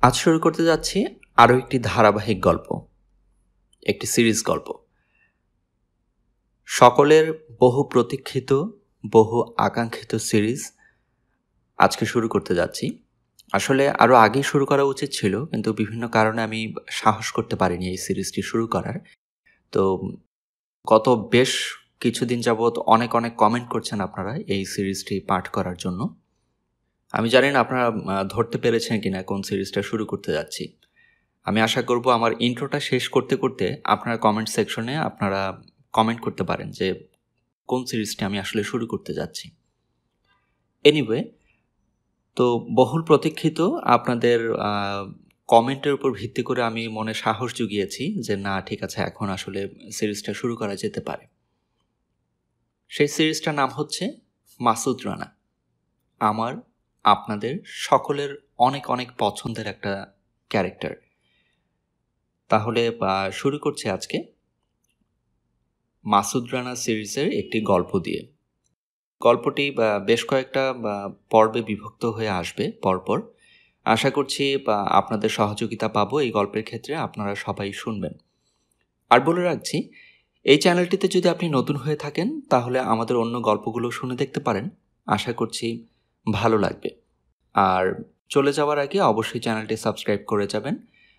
আজ শুরু করতে যাচ্ছি আরও একটি ধারাবাহিক গল্প, একটি সিরিজ গল্প। সকলের বহু প্রতীক্ষিত, বহু আকাঙ্ক্ষিত সিরিজ আজকে শুরু করতে যাচ্ছি। আসলে আরও আগেই শুরু করা উচিত ছিল, কিন্তু বিভিন্ন কারণে আমি সাহস করতে পারিনি এই সিরিজটি শুরু করার। তো গত বেশ কিছুদিন যাবৎ অনেক কমেন্ট করছেন আপনারা এই সিরিজটি পাঠ করার জন্য। আমি জানি না আপনারা ধরতে পেরেছেন কিনা কোন সিরিজটা শুরু করতে যাচ্ছি। আমি আশা করব আমার ইন্ট্রোটা শেষ করতে করতে আপনারা কমেন্ট সেকশনে আপনারা কমেন্ট করতে পারেন যে কোন সিরিজটি আমি আসলে শুরু করতে যাচ্ছি। এনিওয়ে, তো বহুল প্রতীক্ষিত আপনাদের কমেন্টের উপর ভিত্তি করে আমি মনে সাহস জুগিয়েছি যে না, ঠিক আছে, এখন আসলে সিরিজটা শুরু করা যেতে পারে। সেই সিরিজটার নাম হচ্ছে মাসুদ রানা। আমার, আপনাদের সকলের অনেক পছন্দের একটা ক্যারেক্টার। তাহলে শুরু করছি আজকে মাসুদ রানা সিরিজের একটি গল্প দিয়ে। গল্পটি বেশ কয়েকটা পর্বে বিভক্ত হয়ে আসবে পরপর। আশা করছি আপনাদের সহযোগিতা পাবো এই গল্পের ক্ষেত্রে, আপনারা সবাই শুনবেন। আর বলে রাখছি, এই চ্যানেলটিতে যদি আপনি নতুন হয়ে থাকেন তাহলে আমাদের অন্য গল্পগুলো শুনে দেখতে পারেন। আশা করছি ভালো লাগবে। আর চলে যাওয়ার আগে অবশ্যই চ্যানেলটি সাবস্ক্রাইব করে যাবেন।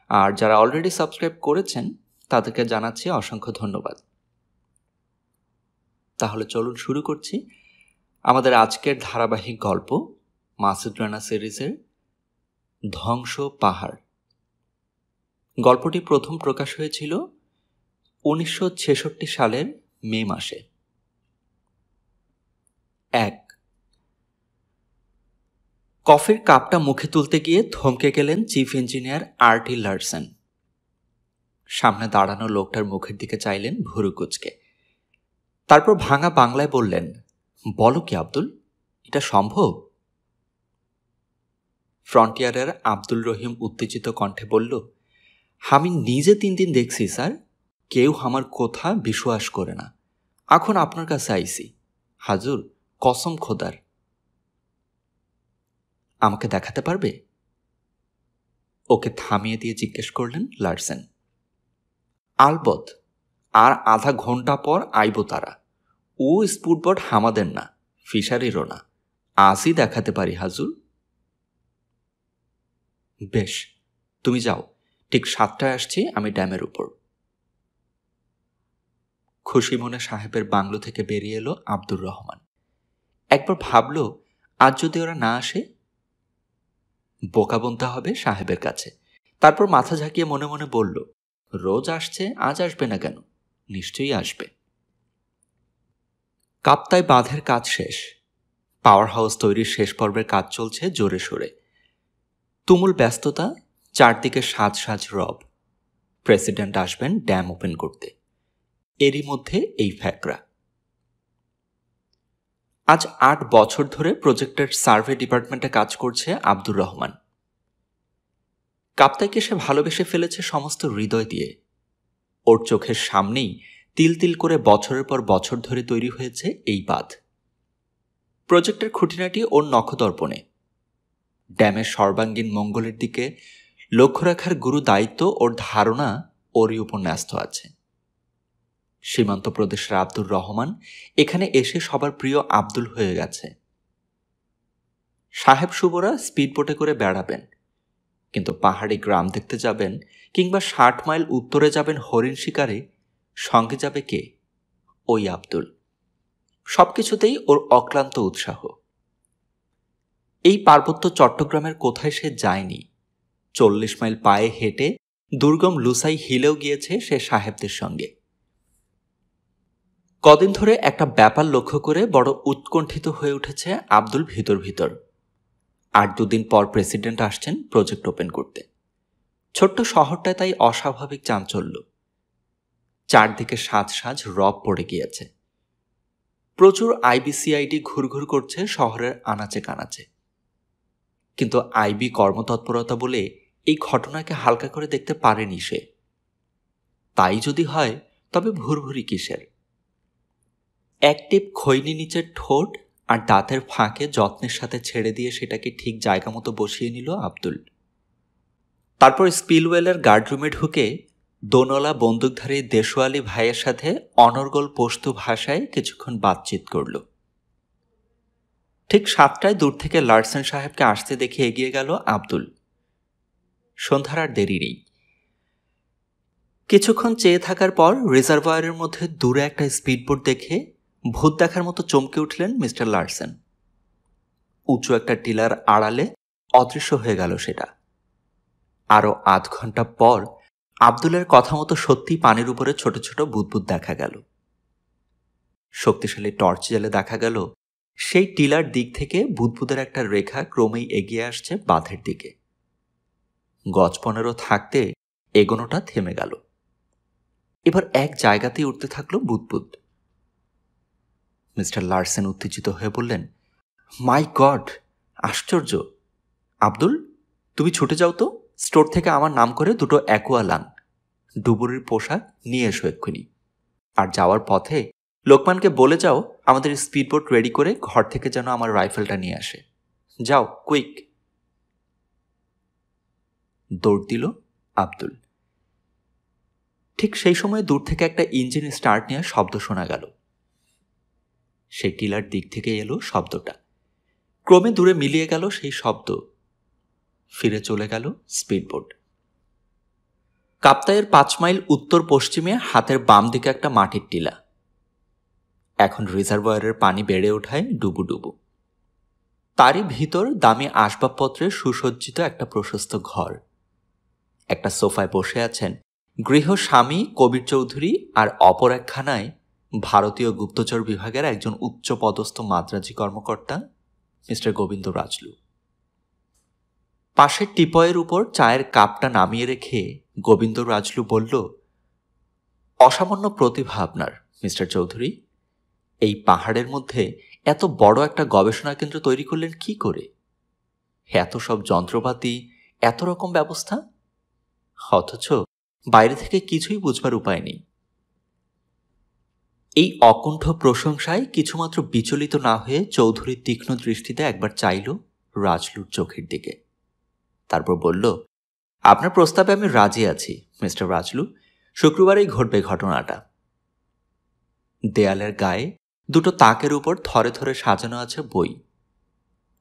আর যারা অলরেডি সাবস্ক্রাইব করেছেন তাদেরকে জানাচ্ছি অসংখ্য ধন্যবাদ। তাহলে চলুন শুরু করছি আমাদের আজকের ধারাবাহিক গল্প মাসুদ রানা সিরিজের ধ্বংস পাহাড়। গল্পটি প্রথম প্রকাশ হয়েছিল 1966 সালের মে মাসে। 1। কফির কাপটা মুখে তুলতে গিয়ে থমকে গেলেন চিফ ইঞ্জিনিয়ার আরটি লারসেন। সামনে দাঁড়ানো লোকটার মুখের দিকে চাইলেন ভুরু কুঁচকে। তারপর ভাঙা বাংলায় বললেন, বলো কি আব্দুল, এটা সম্ভব? ফ্রন্টিয়ারের আব্দুল রহিম উত্তেজিত কণ্ঠে বলল, আমি নিজে 3 দিন দেখছি স্যার, কেউ আমার কথা বিশ্বাস করে না। এখন আপনার কাছে আইসি, হাজুর, কসম খোদার। আমাকে দেখাতে পারবে? ওকে থামিয়ে দিয়ে জিজ্ঞেস করলেন লারসেন। আলবত, আর আধা ঘন্টা পর আইব তারা। ও স্পুটবট হামাদের না, ফিশারিরও না, আজই দেখাতে পারি হাজুর। বেশ, তুমি যাও, ঠিক 7টায় আসছি আমি ড্যামের উপর। খুশি মনে সাহেবের বাংলো থেকে বেরিয়ে এলো আব্দুর রহমান। একবার ভাবল, আজ যদি ওরা না আসে, বোকা বনতে হবে সাহেবের কাছে। তারপর মাথা ঝাঁকিয়ে মনে মনে বলল, রোজ আসছে, আজ আসবে না কেন? নিশ্চয়ই আসবে। কাপ্তায় বাঁধের কাজ শেষ। পাওয়ার হাউস তৈরির শেষ পর্বের কাজ চলছে জোরে সোরে। তুমুল ব্যস্ততা, চারদিকে সাজ রব। প্রেসিডেন্ট আসবেন ড্যাম ওপেন করতে। এরই মধ্যে এই ফ্যাকরা। আজ 8 বছর ধরে প্রজেক্টের সার্ভে ডিপার্টমেন্টে কাজ করছে আব্দুর রহমান। কাপ্তাইকে সে ভালোবেসে ফেলেছে সমস্ত হৃদয় দিয়ে। ওর চোখের সামনেই তিল তিল করে বছরের পর বছর ধরে তৈরি হয়েছে এই বাঁধ। প্রজেক্টের খুঁটিনাটি ওর নখদর্পণে। ড্যামের সর্বাঙ্গীন মঙ্গলের দিকে লক্ষ্য রাখার গুরু দায়িত্ব ওর ধারণা ওরই উপর ন্যস্ত আছে। সীমান্ত প্রদেশের আব্দুর রহমান এখানে এসে সবার প্রিয় আব্দুল হয়ে গেছে। সাহেব শুভরা স্পিডবোটে করে বেড়াবেন, কিন্তু পাহাড়ি গ্রাম দেখতে যাবেন কিংবা 60 মাইল উত্তরে যাবেন হরিণ শিকারে, সঙ্গে যাবে কে? ওই আব্দুল। সবকিছুতেই ওর অক্লান্ত উৎসাহ। এই পার্বত্য চট্টগ্রামের কোথায় সে যায়নি। 40 মাইল পায়ে হেঁটে দুর্গম লুসাই হিলেও গিয়েছে সে সাহেবদের সঙ্গে। কদিন ধরে একটা ব্যাপার লক্ষ্য করে বড় উৎকণ্ঠিত হয়ে উঠেছে আব্দুল ভিতর। আর 2 দিন পর প্রেসিডেন্ট আসছেন প্রজেক্ট ওপেন করতে। ছোট্ট শহরটায় তাই অস্বাভাবিক চাঞ্চল্য। চারদিকে সাজ রব পড়ে গিয়েছে। প্রচুর আইবিসিআইডি ঘুরঘুর করছে শহরের আনাচে কানাচে। কিন্তু আইবি কর্মতৎপরতা বলে এই ঘটনাকে হালকা করে দেখতে পারেনি সে। তাই যদি হয় তবে ভুরভুরি কিসের? এক টিপ খৈনি নিচের ঠোঁট আর দাঁতের ফাঁকে যত্নের সাথে ছেড়ে দিয়ে সেটাকে ঠিক জায়গা মতো বসিয়ে নিল আব্দুল। তারপর স্পিলওয়েলের গার্ডরুমে ঢুকে দোনলা বন্দুকধারী দেশওয়ালি ভাইয়ের সাথে অনর্গল পশতু ভাষায় কিছুক্ষণ বাতচিত করল। ঠিক 7টায় দূর থেকে লার্সেন সাহেবকে আসতে দেখে এগিয়ে গেল আব্দুল। সন্ধ্যার আর দেরি নেই। কিছুক্ষণ চেয়ে থাকার পর রিজার্ভয়ারের মধ্যে দূরে একটা স্পিডবোট দেখে ভূত দেখার মতো চমকে উঠলেন মিস্টার লার্সেন। উঁচু একটা টিলার আড়ালে অদৃশ্য হয়ে গেল সেটা। আরও আধ ঘন্টা পর আব্দুলের কথা মতো সত্যি পানির উপরে ছোট ছোট বুদবুদ দেখা গেল। শক্তিশালী টর্চ জ্বেলে দেখা গেল সেই টিলার দিক থেকে বুদবুদের একটা রেখা ক্রমেই এগিয়ে আসছে বাঁধের দিকে। গজ 15 থাকতে এগোনোটা থেমে গেল। এবার এক জায়গাতেই উঠতে থাকলো বুদবুদ। মিস্টার লার্সেন উত্তেজিত হয়ে বললেন, মাই গড, আশ্চর্য! আব্দুল, তুমি ছুটে যাও তো, স্টোর থেকে আমার নাম করে 2টো অ্যাকোয়া লাং, ডুবুরির পোশাক নিয়ে এসো এক্ষুনি। আর যাওয়ার পথে লোকমানকে বলে যাও আমাদের স্পিডবোট রেডি করে ঘর থেকে যেন আমার রাইফেলটা নিয়ে আসে। যাও, কুইক। দৌড় দিল আব্দুল। ঠিক সেই সময় দূর থেকে একটা ইঞ্জিন স্টার্ট নেওয়ার শব্দ শোনা গেল। সেই টিলার দিক থেকে এলো শব্দটা। ক্রমে দূরে মিলিয়ে গেল সেই শব্দ। ফিরে চলে গেল স্পিডবোট। কাপ্তাইয়ের 5 মাইল উত্তর পশ্চিমে হাতের বাম দিকে একটা মাটির টিলা। এখন রিজার্ভয়ারের পানি বেড়ে ওঠায় ডুবু ডুবু। তারই ভিতর দামি আসবাবপত্রের সুসজ্জিত একটা প্রশস্ত ঘর। একটা সোফায় বসে আছেন গৃহস্বামী কবির চৌধুরী, আর অপর একখানায় ভারতীয় গুপ্তচর বিভাগের একজন উচ্চপদস্থ মাদ্রাজি কর্মকর্তা মিস্টার গোবিন্দ রাজলু। পাশের টিপয়ের উপর চায়ের কাপটা নামিয়ে রেখে গোবিন্দ রাজলু বলল, অসামান্য প্রতিভা আপনার মিস্টার চৌধুরী। এই পাহাড়ের মধ্যে এত বড় একটা গবেষণা কেন্দ্র তৈরি করলেন কি করে? এত সব যন্ত্রপাতি, এত রকম ব্যবস্থা, অথচ বাইরে থেকে কিছুই বুঝবার উপায় নেই। এই অকুণ্ঠ প্রশংসায় কিছুমাত্র বিচলিত না হয়ে চৌধুরী তীক্ষ্ণ দৃষ্টিতে একবার চাইল রাজলুর চোখের দিকে। তারপর বলল, আপনার প্রস্তাবে আমি রাজি আছি মিস্টার রাজলু। শুক্রবারেই ঘটবে ঘটনাটা। দেয়ালের গায়ে 2টো তাকের উপর থরে থরে সাজানো আছে বই।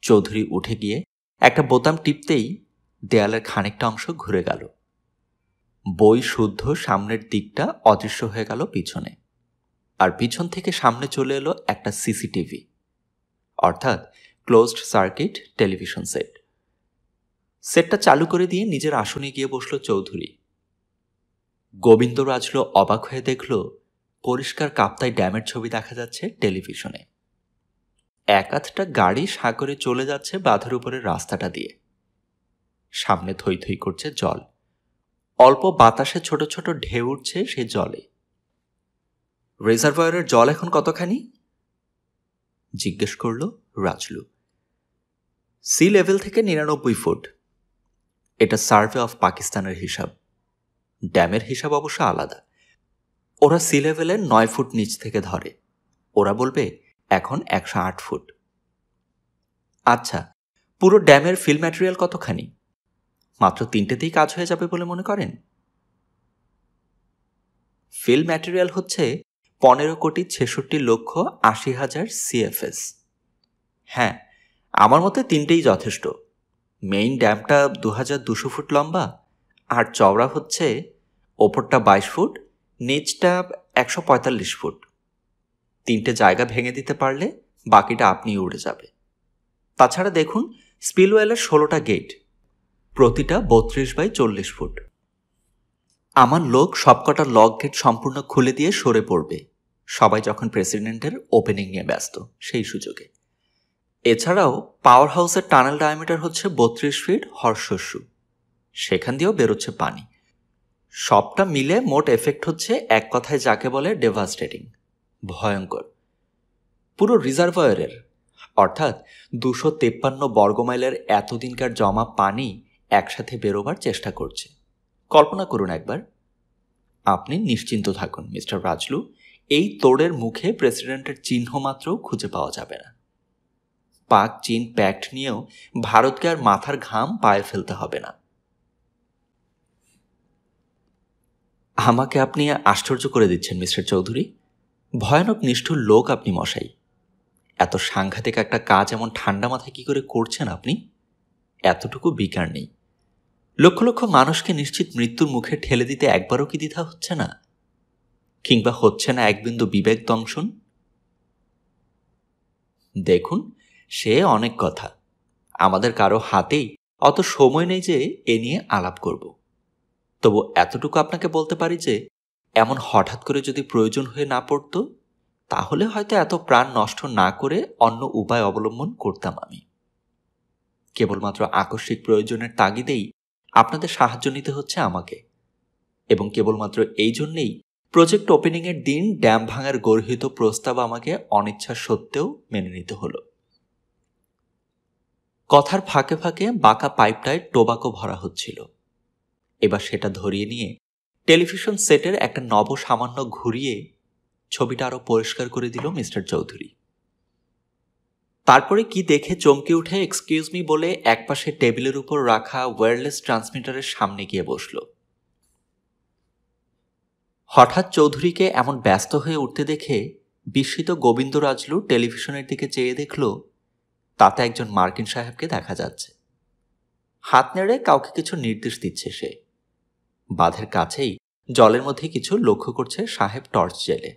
চৌধুরী উঠে গিয়ে একটা বোতাম টিপতেই দেয়ালের খানিকটা অংশ ঘুরে গেল। বই শুদ্ধ সামনের দিকটা অদৃশ্য হয়ে গেল পিছনে, আর পিছন থেকে সামনে চলে এলো একটা সিসিটিভি, অর্থাৎ ক্লোজড সার্কিট টেলিভিশন সেট। সেটটা চালু করে দিয়ে নিজের আসনে গিয়ে বসল চৌধুরী। গোবিন্দ রাজলু অবাক হয়ে দেখল পরিষ্কার কাপ্তাই ড্যামের ছবি দেখা যাচ্ছে টেলিভিশনে। এক আধটা গাড়ি সাগরে চলে যাচ্ছে বাঁধের উপরের রাস্তাটা দিয়ে। সামনে থই থই করছে জল। অল্প বাতাসে ছোট ছোট ঢেউ উঠছে সে জলে। রিজার্ভয়ারের জল এখন কতখানি? জিজ্ঞেস করল রাজলু। সি লেভেল থেকে 99 ফুট। এটা সার্ভে অফ পাকিস্তানের হিসাব। ড্যামের হিসাব অবশ্য আলাদা। ওরা সি লেভেলের 9 ফুট নিচ থেকে ধরে। ওরা বলবে এখন 108 ফুট। আচ্ছা, পুরো ড্যামের ফিল ম্যাটেরিয়াল কতখানি? মাত্র 3টেতেই কাজ হয়ে যাবে বলে মনে করেন? ফিল ম্যাটেরিয়াল হচ্ছে 15,66,80,000 CFS। হ্যাঁ, আমার মতে 3টেই যথেষ্ট। মেইন ড্যামটা 2200 ফুট লম্বা, আর চওড়া হচ্ছে ওপরটা 22 ফুট, নিচটা 145 ফুট। 3টে জায়গা ভেঙে দিতে পারলে বাকিটা আপনিই উড়ে যাবে। তাছাড়া দেখুন, স্পিলওয়েলের 16টা গেট, প্রতিটা 32 বাই 40 ফুট। আমার লোক সবকটা লক গেট সম্পূর্ণ খুলে দিয়ে সরে পড়বে, সবাই যখন প্রেসিডেন্টের ওপেনিং নিয়ে ব্যস্ত সেই সুযোগে। এছাড়াও পাওয়ার হাউসের টানেল ডায়ামিটার হচ্ছে 32 ফিট হর্ষস্যু, সেখান দিয়েও বেরোচ্ছে পানি। সবটা মিলে মোট এফেক্ট হচ্ছে এক কথায় যাকে বলে ডেভাস্টেটিং, ভয়ঙ্কর। পুরো রিজার্ভয়ারের অর্থাৎ 253 বর্গমাইলের এতদিনকার জমা পানি একসাথে বেরোবার চেষ্টা করছে। কল্পনা করুন একবার। আপনি নিশ্চিন্ত থাকুন মিস্টার রাজলু, এই তোড়ের মুখে প্রেসিডেন্টের চিহ্ন মাত্রও খুঁজে পাওয়া যাবে না। পাক চীন প্যাক্ট নিয়েও ভারতকে আর মাথার ঘাম পায়ে ফেলতে হবে না। আমাকে আপনি আশ্চর্য করে দিচ্ছেন মিস্টার চৌধুরী। ভয়ানক নিষ্ঠুর লোক আপনি মশাই। এত সাংঘাতিক একটা কাজ এমন ঠান্ডা মাথায় কি করে করছেন আপনি? এতটুকু বিকার নেই। লক্ষ লক্ষ মানুষকে নিশ্চিত মৃত্যুর মুখে ঠেলে দিতে একবারও কি দ্বিধা হচ্ছে না? কিংবা হচ্ছে না এক বিন্দু বিবেক দংশন? দেখুন, সে অনেক কথা। আমাদের কারো হাতেই অত সময় নেই যে এ নিয়ে আলাপ করব। তবু এতটুকু আপনাকে বলতে পারি যে এমন হঠাৎ করে যদি প্রয়োজন হয়ে না পড়ত, তাহলে হয়তো এত প্রাণ নষ্ট না করে অন্য উপায় অবলম্বন করতাম আমি। কেবলমাত্র আকস্মিক প্রয়োজনের তাগিদেই আপনাদের সাহায্য নিতে হচ্ছে আমাকে, এবং কেবলমাত্র এই জন্যেই প্রজেক্ট ওপেনিংয়ের দিন ড্যাম ভাঙার গর্হিত প্রস্তাব আমাকে অনিচ্ছা সত্ত্বেও মেনে নিতে হলো। কথার ফাঁকে ফাঁকে বাঁকা পাইপটায় টোবাকো ভরা হচ্ছিল। এবার সেটা ধরিয়ে নিয়ে টেলিভিশন সেটের একটা নব সামান্য ঘুরিয়ে ছবিটা আরো পরিষ্কার করে দিল মিস্টার চৌধুরী। তারপরে কি দেখে চমকে উঠে এক্সকিউজ মি বলে একপাশে টেবিলের উপর রাখা ওয়্যারলেস ট্রান্সমিটারের সামনে গিয়ে বসল। হঠাৎ চৌধুরীকে এমন ব্যস্ত হয়ে উঠতে দেখে বিস্মিত গোবিন্দরাজলু টেলিভিশনের দিকে চেয়ে দেখল তাতে একজন মার্কিন সাহেবকে দেখা যাচ্ছে। হাত নেড়ে কাউকে কিছু নির্দেশ দিচ্ছে সে। বাঁধের কাছেই জলের মধ্যে কিছু লক্ষ্য করছে সাহেব টর্চ জেলে।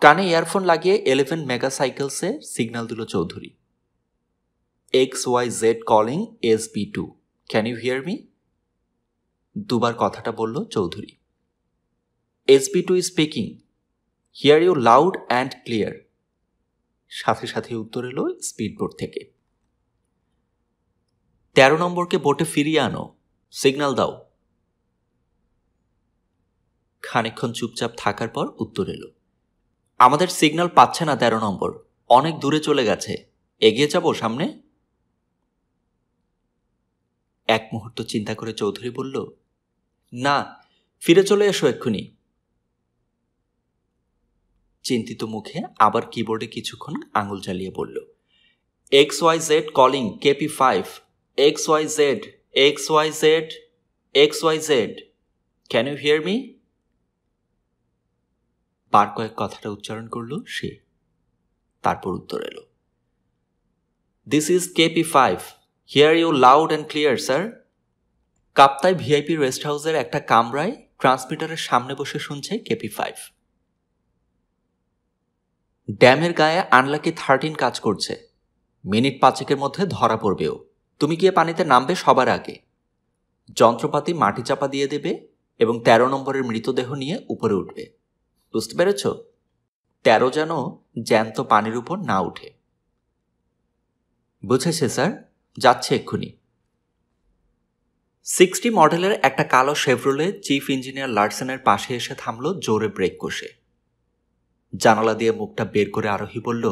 কানে ইয়ারফোন লাগিয়ে 11 মেগাসাইকেলসে সিগন্যাল দিল Chowdhury. XYZ calling SB2, can you hear me? দুবার কথাটা বলল Chowdhury. SB2 speaking, hear you loud and clear. সাথে সাথে উত্তর এলো স্পিডবোট থেকে। 13 নম্বরকে বোটে ফিরিয়ে আনো, সিগন্যাল দাও। খানিকক্ষণ চুপচাপ থাকার পর উত্তর এলো, আমাদের সিগন্যাল পাচ্ছে না 13 নম্বর, অনেক দূরে চলে গেছে, এগিয়ে যাব সামনে? এক মুহূর্ত চিন্তা করে চৌধুরী বলল, না, ফিরে চলে এসো এক্ষুনি। চিন্তিত মুখে আবার কিবোর্ডে কিছুক্ষণ আঙুল চালিয়ে বলল, XYZ calling KP5, XYZ, XYZ, XYZ, can you hear me? বার কয়েক কথাটা উচ্চারণ করল সে। তারপর উত্তর এলো, this is KP5, hear you loud and clear sir. Kaptai VIP rest হাউসের একটা কামরায় ট্রান্সমিটারের সামনে বসে শুনছে KP5। ড্যামের গায়ে আনলাকি 13 কাজ করছে, মিনিট 5 মধ্যে ধরা পড়বেও। তুমি গিয়ে পানিতে নামবে সবার আগে। যন্ত্রপাতি মাটি চাপা দিয়ে দেবে এবং 13 নম্বরের মৃতদেহ নিয়ে উপরে উঠবে। বুঝতে পেরেছ? 13 যেন জ্যান্ত পানির উপর না উঠে। বুঝেছে স্যার, যাচ্ছে এক্ষুনি। 60 মডেলের একটা কালো শেভরোলে চিফ ইঞ্জিনিয়ার লার্সেনের পাশে এসে থামল জোরে ব্রেক কষে। জানালা দিয়ে মুখটা বের করে আরোহী বলল,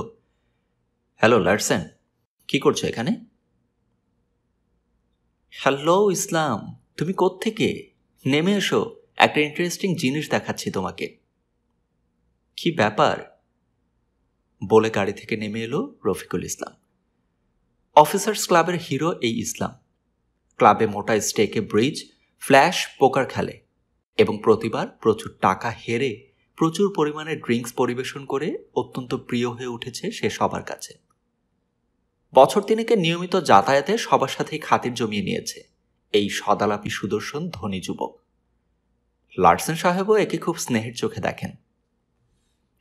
হ্যালো লার্সেন, কি করছো এখানে? হ্যালো ইসলাম, তুমি কোত্থেকে? নেমে এসো, একটা ইন্টারেস্টিং জিনিস দেখাচ্ছি তোমাকে। কি ব্যাপার? বলে গাড়ি থেকে নেমে এলো রফিকুল ইসলাম। অফিসার্স ক্লাবের হিরো এই ইসলাম। ক্লাবে মোটা স্টেকে ব্রিজ, ফ্ল্যাশ, পোকার খেলে এবং প্রতিবার প্রচুর টাকা হেরে প্রচুর পরিমাণে ড্রিঙ্কস পরিবেশন করে অত্যন্ত প্রিয় হয়ে উঠেছে সে সবার কাছে। বছর তিনেকে নিয়মিত যাতায়াতে সবার সাথেই খাতির জমিয়ে নিয়েছে এই সদালাপি সুদর্শন ধনী যুবক। লার্সেন সাহেবও একে খুব স্নেহের চোখে দেখেন।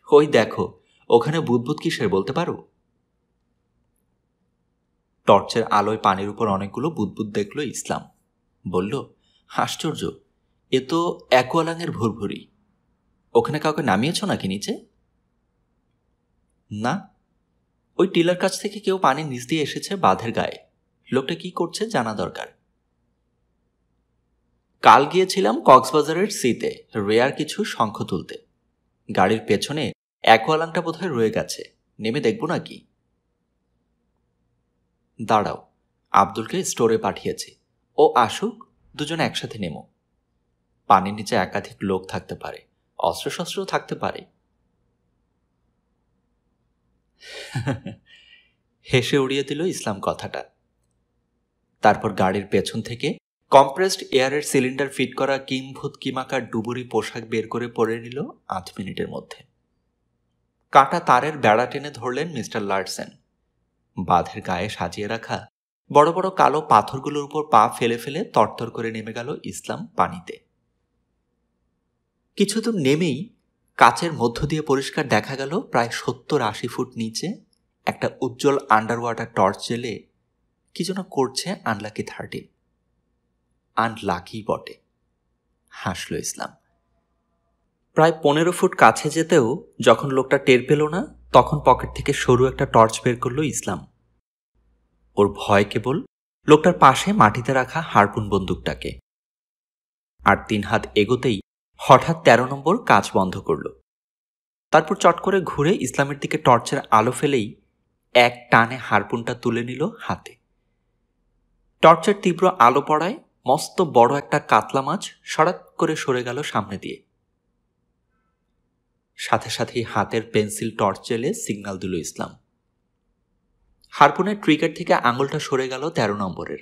ওই দেখো, ওখানে বুদবুদ কিসের বলতে পারো? টর্চের আলোয় পানির উপর অনেকগুলো বুদবুদ দেখল ইসলাম। বলল, আশ্চর্য, এ তো অ্যাকোয়ালাঙের ভুরভুরি। ওখানে কাউকে নামিয়েছ নাকি নিচে? না, ওই টিলার কাছ থেকে কেউ পানির নিচ দিয়ে এসেছে বাঁধের গায়ে। লোকটা কি করছে জানা দরকার। কাল গিয়েছিলাম কক্সবাজারের সিতে রেয়ার কিছু শঙ্খ তুলতে। গাড়ির পেছনে অ্যাকোয়ালাংটা বোধহয় রয়ে গেছে, নেমে দেখব নাকি? দাঁড়াও, আব্দুলকে স্টোরে পাঠিয়েছি, ও আসুক, দুজনে একসাথে নেমো। পানির নিচে একাধিক লোক থাকতে পারে, অস্ত্রশস্ত্রও থাকতে পারে। হেসে উড়িয়ে দিল ইসলাম কথাটা। তারপর গাড়ির পেছন থেকে কম্প্রেসড এয়ারের সিলিন্ডার ফিট করা কিম্ভূত কিমাকার ডুবুরি পোশাক বের করে পরে নিল ৮ মিনিটের মধ্যে। কাটা তারের বেড়া টেনে ধরলেন মিস্টার লার্সেন। বাঁধের গায়ে সাজিয়ে রাখা বড় বড় কালো পাথরগুলোর উপর পা ফেলে ফেলে তরতর করে নেমে গেল ইসলাম পানিতে। কিছুদূর নেমেই কাচের মধ্য দিয়ে পরিষ্কার দেখা গেল প্রায় ৭০-৮০ ফুট নিচে একটা উজ্জ্বল আন্ডার ওয়াটার টর্চ জেলে কি যেন করছে আনলাকি 13। আনলাকি বটে, হাসল ইসলাম। প্রায় ১৫ ফুট কাছে যেতেও যখন লোকটা টের পেল না, তখন পকেট থেকে সরু একটা টর্চ বের করল ইসলাম। ওর ভয় কেবল লোকটার পাশে মাটিতে রাখা হারপুন বন্দুকটাকে। আর ৩ হাত এগোতেই হঠাৎ ১৩ নম্বর কাজ বন্ধ করল। তারপর চট করে ঘুরে ইসলামের দিকে টর্চের আলো ফেলেই এক টানে হারপুনটা তুলে নিল হাতে। টর্চের তীব্র আলো পড়ায় মস্ত বড় একটা কাতলা মাছ সরাত করে সরে গেল সামনে দিয়ে। সাথে সাথেই হাতের পেন্সিল টর্চ জেলে সিগন্যাল দিল ইসলাম। হারপুনের ট্রিগার থেকে আঙুলটা সরে গেল ১৩ নম্বরের।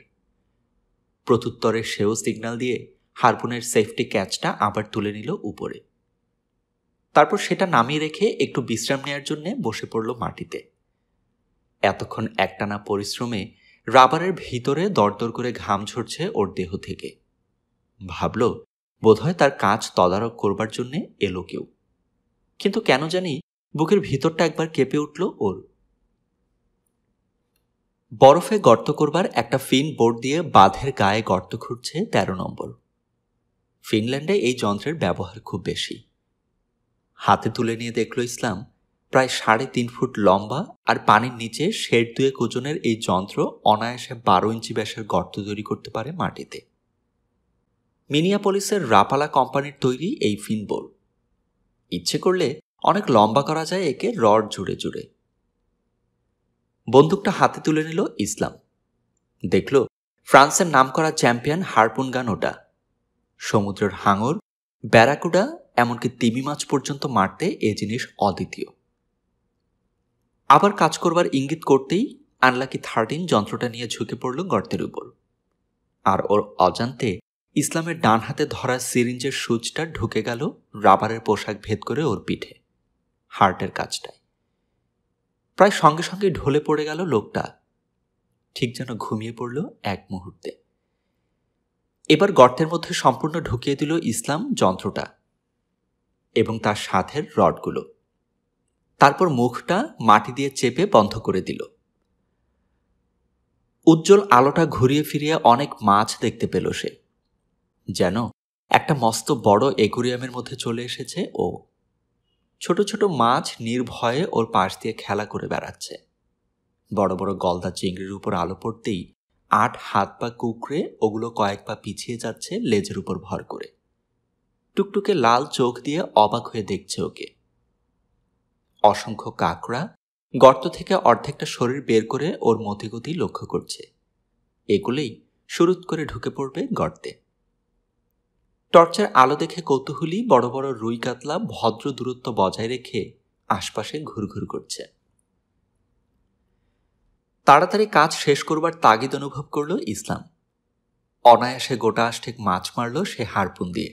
প্রত্যুত্তরে সেও সিগন্যাল দিয়ে হারপুনের সেফটি ক্যাচটা আবার তুলে নিল উপরে। তারপর সেটা নামিয়ে রেখে একটু বিশ্রাম নেওয়ার জন্য বসে পড়ল মাটিতে। এতক্ষণ একটানা পরিশ্রমে রাবারের ভিতরে দরদর করে ঘাম ঝরছে ওর দেহ থেকে। ভাবল বোধহয় তার কাজ তদারক করবার জন্যে এলো কেউ। কিন্তু কেন জানি বুকের ভিতরটা একবার কেঁপে উঠল ওর। বরফে গর্ত করবার একটা ফিন বোর্ড দিয়ে বাঁধের গায়ে গর্ত খুঁড়ছে ১৩ নম্বর। ফিনল্যান্ডে এই যন্ত্রের ব্যবহার খুব বেশি। হাতে তুলে নিয়ে দেখল ইসলাম প্রায় ৩.৫ ফুট লম্বা আর পানির নিচে ১.৫ ওজনের এই যন্ত্র অনায়াসে ১২ ইঞ্চি ব্যাসের গর্ত তৈরি করতে পারে মাটিতে। মিনিয়াপলিসের রাপালা কোম্পানির তৈরি এই ফিন বোর্ড। ইচ্ছে করলে অনেক লম্বা করা যায় একে রড জুড়ে জুড়ে। বন্দুকটা হাতে তুলে নিল ইসলাম। দেখল ফ্রান্সের নামকরা চ্যাম্পিয়ন হারপুন গান ওটা। সমুদ্রের হাঙর, ব্যারাকুডা, এমনকি তিমি মাছ পর্যন্ত মারতে এ জিনিস অদ্বিতীয়। আবার কাজ করবার ইঙ্গিত করতেই আনলাকি 13 যন্ত্রটা নিয়ে ঝুঁকে পড়ল গর্তের উপর। আর ওর অজান্তে ইসলামের ডান হাতে ধরা সিরিঞ্জের সুচটা ঢুকে গেল রাবারের পোশাক ভেদ করে ওর পিঠে, হার্টের কাজটায়। প্রায় সঙ্গে সঙ্গে ঢলে পড়ে গেল লোকটা, ঠিক যেন ঘুমিয়ে পড়ল এক মুহূর্তে। এবার গর্তের মধ্যে সম্পূর্ণ ঢুকিয়ে দিল ইসলাম যন্ত্রটা এবং তার সাথের রডগুলো। তারপর মুখটা মাটি দিয়ে চেপে বন্ধ করে দিল। উজ্জ্বল আলোটা ঘুরিয়ে ফিরিয়ে অনেক মাছ দেখতে পেল সে, যেন একটা মস্ত বড় অ্যাকুয়ারিয়ামের মধ্যে চলে এসেছে ও। ছোট ছোট মাছ নির্ভয়ে ওর পাশ দিয়ে খেলা করে বেড়াচ্ছে। বড় বড় গলদা চিংড়ির উপর আলো পড়তেই ৮ হাত পা কুকড়ে ওগুলো কয়েক পা পিছিয়ে যাচ্ছে লেজের উপর ভর করে। টুকটুকে লাল চোখ দিয়ে অবাক হয়ে দেখছে ওকে। অসংখ্য কাঁকড়া গর্ত থেকে অর্ধেকটা শরীর বের করে ওর মতিগতি লক্ষ্য করছে। এগুলোই শুরুত করে ঢুকে পড়বে গর্তে। টর্চের আলো দেখে কৌতূহলী বড় বড় রুই কাতলা ভদ্র দূরত্ব বজায় রেখে আশপাশে ঘুরঘুর করছে। তাড়াতাড়ি কাজ শেষ করবার তাগিদ অনুভব করল ইসলাম। অনায়াসে গোটা আষ্টেক মাছ মারল সে হারপুন দিয়ে।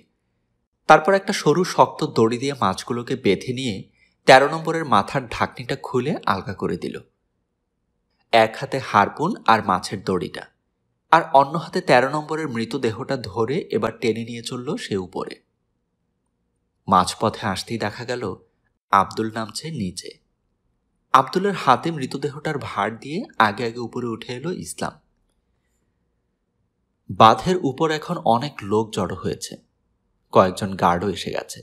তারপর একটা সরু শক্ত দড়ি দিয়ে মাছগুলোকে বেঁধে নিয়ে ১৩ নম্বরের মাথার ঢাকনিটা খুলে আলগা করে দিল। এক হাতে হারপুন আর মাছের দড়িটা, আর অন্য হাতে ১৩ নম্বরের মৃতদেহটা ধরে এবার টেনে নিয়ে চলল সে উপরে। মাঝপথে আসতেই দেখা গেল আব্দুল নামছে নিচে। আব্দুলের হাতে মৃতদেহটার ভার দিয়ে আগে আগে উপরে উঠে এলো ইসলাম। বাঁধের উপর এখন অনেক লোক জড়ো হয়েছে। কয়েকজন গার্ডও এসে গেছে।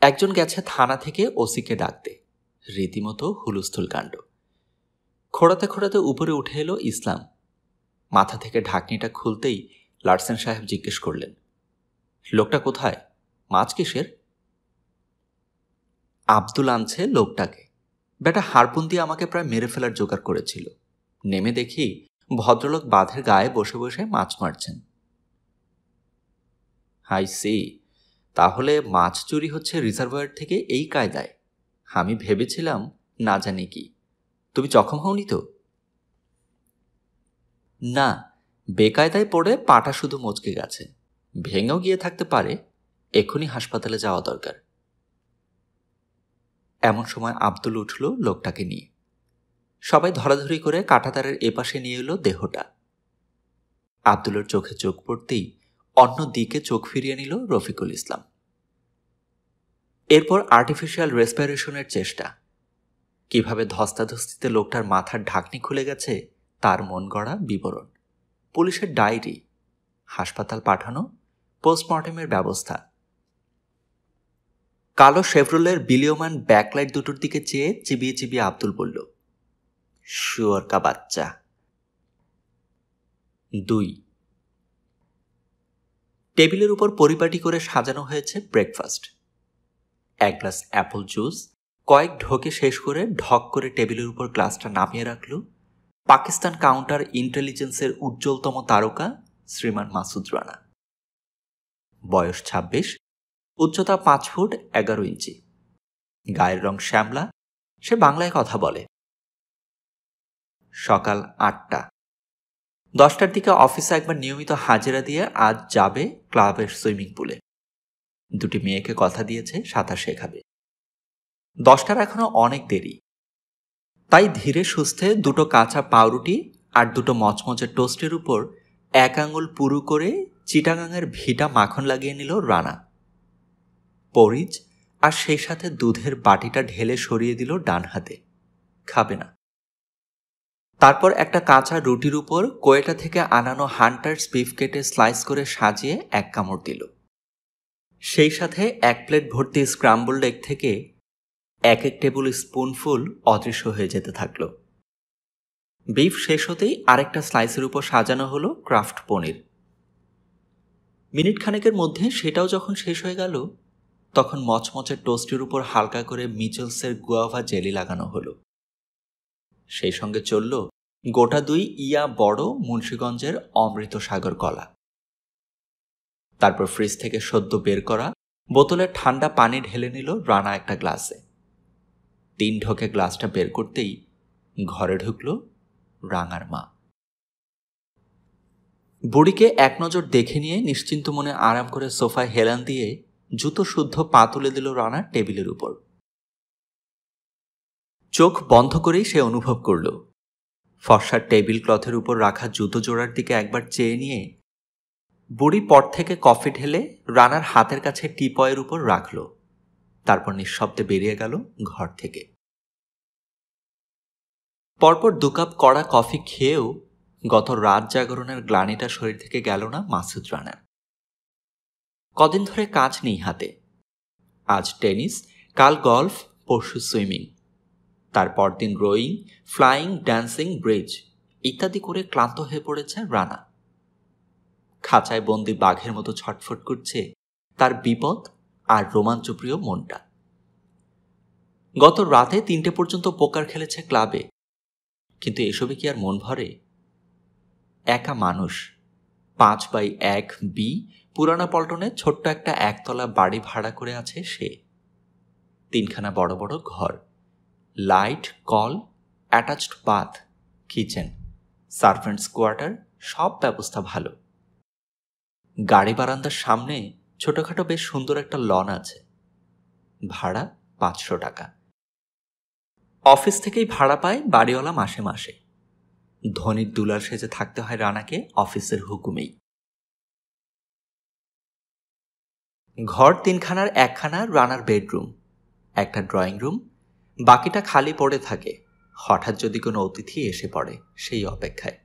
একজন গেছে থানা থেকে ওসিকে ডাকতে। রীতিমতো হুলস্থুল কাণ্ড। খোঁড়াতে খোঁড়াতে উপরে উঠে এলো ইসলাম। মাথা থেকে ঢাকনিটা খুলতেই লার্সেন সাহেব জিজ্ঞেস করলেন, লোকটা কোথায়? মাছ কিসের? আব্দুল আনছে লোকটাকে। বেটা হারপুন দিয়ে আমাকে প্রায় মেরে ফেলার জোগাড় করেছিল। নেমে দেখি ভদ্রলোক বাঁধের গায়ে বসে বসে মাছ মারছেন। হাই সি, তাহলে মাছ চুরি হচ্ছে রিজার্ভয়ার থেকে এই কায়দায়? আমি ভেবেছিলাম না জানি কি। তুমি জখম হওনি তো? না, বেকায়দায় পড়ে পাটা শুধু মচকে গেছে, ভেঙেও গিয়ে থাকতে পারে, এক্ষুনি হাসপাতালে যাওয়া দরকার। এমন সময় আব্দুল উঠল লোকটাকে নিয়ে। সবাই ধরাধরি করে কাঁটাতারের এপাশে নিয়ে এলো দেহটা। আব্দুলের চোখে চোখ পড়তেই অন্য দিকে চোখ ফিরিয়ে নিল রফিকুল ইসলাম। এরপর আর্টিফিশিয়াল রেসপিরেশনের চেষ্টা। কিভাবে ধস্তাধস্তিতে লোকটার মাথার ঢাকনি খুলে গেছে তার মন গড়া বিবরণ, পুলিশের ডায়েরি, হাসপাতাল পাঠানো, পোস্টমর্টেমের ব্যবস্থা। কালো শেভরোলের বিলীয়মান ব্যাকলাইট দুটোর দিকে চেয়ে চিবিয়ে চিবিয়ে আব্দুল বলল, শুয়োর কা বাচ্চা। 2 টেবিলের উপর পরিপাটি করে সাজানো হয়েছে ব্রেকফাস্ট। 1 গ্লাস অ্যাপল জুস কয়েক ঢোকে শেষ করে ঢক করে টেবিলের উপর গ্লাসটা নামিয়ে রাখল পাকিস্তান কাউন্টার ইন্টেলিজেন্সের উজ্জ্বলতম তারকা শ্রীমান মাসুদ রানা। বয়স 26, উচ্চতা 5 ফুট 11 ইঞ্চি, গায়ের রং শ্যামলা, সে বাংলায় কথা বলে। সকাল 8টা। 10টার দিকে অফিসে একবার নিয়মিত হাজিরা দিয়ে আজ যাবে ক্লাবের সুইমিং পুলে। 2টি মেয়েকে কথা দিয়েছে সাঁতার শেখাবে। 10টার এখনো অনেক দেরি, তাই ধীরে সুস্থে 2টো কাঁচা পাউরুটি আর 2টো মচমচে টোস্টের উপর 1 আঙুল পুরু করে চিটাগাঙের ভিটা মাখন লাগিয়ে নিল রানা। পরিচ আর সেই সাথে দুধের বাটিটা ঢেলে সরিয়ে দিল ডান হাতে, খাবে না। তারপর একটা কাঁচা রুটির উপর কোয়েটা থেকে আনানো হান্টার্স বিফ কেটে স্লাইস করে সাজিয়ে 1 কামড় দিল। সেই সাথে 1 প্লেট ভর্তি স্ক্রাম্বলড এগ থেকে 1 টেবিল স্পুনফুল অদৃশ্য হয়ে যেতে থাকলো। বিফ শেষ হতেই আরেকটা স্লাইসের উপর সাজানো হলো ক্রাফট পনির। মিনিট খানেকের মধ্যে সেটাও যখন শেষ হয়ে গেল, তখন মচমচে টোস্টের উপর হালকা করে মিচেলসের গুয়াভা জেলি লাগানো হলো। সেই সঙ্গে চলল গোটা 2 ইয়া বড় মুন্সিগঞ্জের অমৃত সাগর কলা। তারপর ফ্রিজ থেকে সদ্য বের করা বোতলের ঠান্ডা পানি ঢেলে নিল রানা একটা গ্লাসে। 3 ঢোকে গ্লাসটা বের করতেই ঘরে ঢুকল রাঙার মা। বুড়িকে এক নজর দেখে নিয়ে নিশ্চিন্ত মনে আরাম করে সোফায় হেলান দিয়ে জুতো শুদ্ধ পা তুলে দিল রানা টেবিলের উপর। চোখ বন্ধ করেই সে অনুভব করল ফর্সার টেবিল ক্লথের উপর রাখা জুতো জোড়ার দিকে একবার চেয়ে নিয়ে বুড়ি পট থেকে কফি ঢেলে রানার হাতের কাছে টিপয়ের উপর রাখল। তারপর নিঃশব্দে বেরিয়ে গেল ঘর থেকে। পরপর 2 কাপ কড়া কফি খেয়েও গত রাত জাগরণের গ্লানিটা শরীর থেকে গেল না মাসুদ রানার। কদিন ধরে কাজ নেই হাতে। আজ টেনিস, কাল গলফ, পরশু সুইমিং, তারপর দিন রোয়িং, ফ্লাইং, ড্যান্সিং, ব্রিজ ইত্যাদি করে ক্লান্ত হয়ে পড়েছে রানা। খাঁচায় বন্দি বাঘের মতো ছটফট করছে তার বিপদ আর রোমাঞ্চপ্রিয় মনটা। গত রাতে 3টে পর্যন্ত পোকার খেলেছে ক্লাবে, কিন্তু এসবে কি আর মন ভরে? একা মানুষ, 5x1 বি পুরানা পল্টনে ছোট্ট একটা 1তলা বাড়ি ভাড়া করে আছে সে। 3খানা বড় বড় ঘর, লাইট, কল, attached bath, kitchen, servants quarter, সব ব্যবস্থা ভালো। গাড়ি বারান্দার সামনে ছোটখাটো বেশ সুন্দর একটা লন আছে। ভাড়া 500 টাকা। অফিস থেকেই ভাড়া পায় বাড়িওয়ালা মাসে মাসে। ধনির দুলার সেজে থাকতে হয় রানাকে অফিসের হুকুমেই। ঘর 3খানার 1খানা রানার বেডরুম, একটা ড্রয়িং রুম, বাকিটা খালি পড়ে থাকে হঠাৎ যদি কোনো অতিথি এসে পড়ে সেই অপেক্ষায়।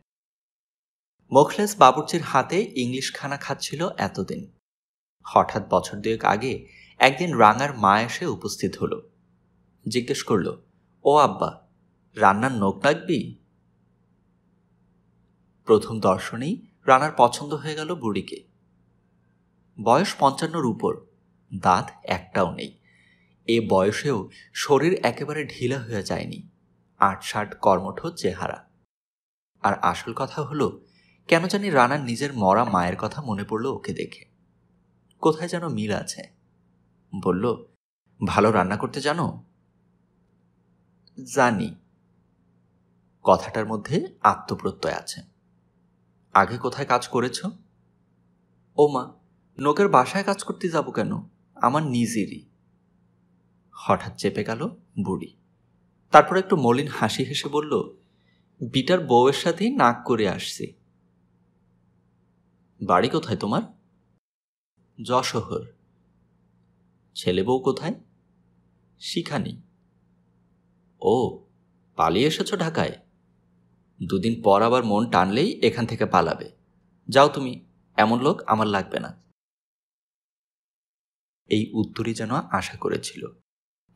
মোখলেস বাবুর্চির হাতে ইংলিশ খানা খাচ্ছিল এতদিন। হঠাৎ বছর 2 আগে একদিন রাঙার মা এসে উপস্থিত হলো। জিজ্ঞেস করল, ও আব্বা, রান্নার নোক লাগবি? প্রথম দর্শনেই রানার পছন্দ হয়ে গেল বুড়িকে। বয়স 55-র উপর, দাঁত একটাও নেই। এ বয়সেও শরীর একেবারে ঢিলা হয়ে যায়নি, 8-60 কর্মঠ চেহারা। আর আসল কথা হলো, কেন জানি রানার নিজের মরা মায়ের কথা মনে পড়ল ওকে দেখে। কোথায় যেন মিল আছে। বলল, ভালো রান্না করতে জানো? জানি। কথাটার মধ্যে আত্মপ্রত্যয় আছে। আগে কোথায় কাজ করেছ? ও মা, নোকের বাসায় কাজ করতে যাব কেন? আমার নিজেরই। হঠাৎ চেপে গেল বুড়ি। তারপর একটু মলিন হাসি হেসে বলল, বিটার বউয়ের সাথেই নাক করে আসছি। বাড়ি কোথায় তোমার? যশোহর। ছেলে বউ কোথায়? শিখানি। ও, পালিয়ে এসেছ ঢাকায়? দুদিন পর আবার মন টানলেই এখান থেকে পালাবে। যাও তুমি, এমন লোক আমার লাগবে না। এই উত্তরই যেন আশা করেছিল।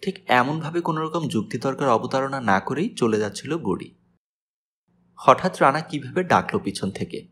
ঠিক এমনভাবে কোনোরকম যুক্তিতর্কের অবতারণা না করেই চলে যাচ্ছিল বুড়ি। হঠাৎ রানা কিভাবে ডাকলো পিছন থেকে,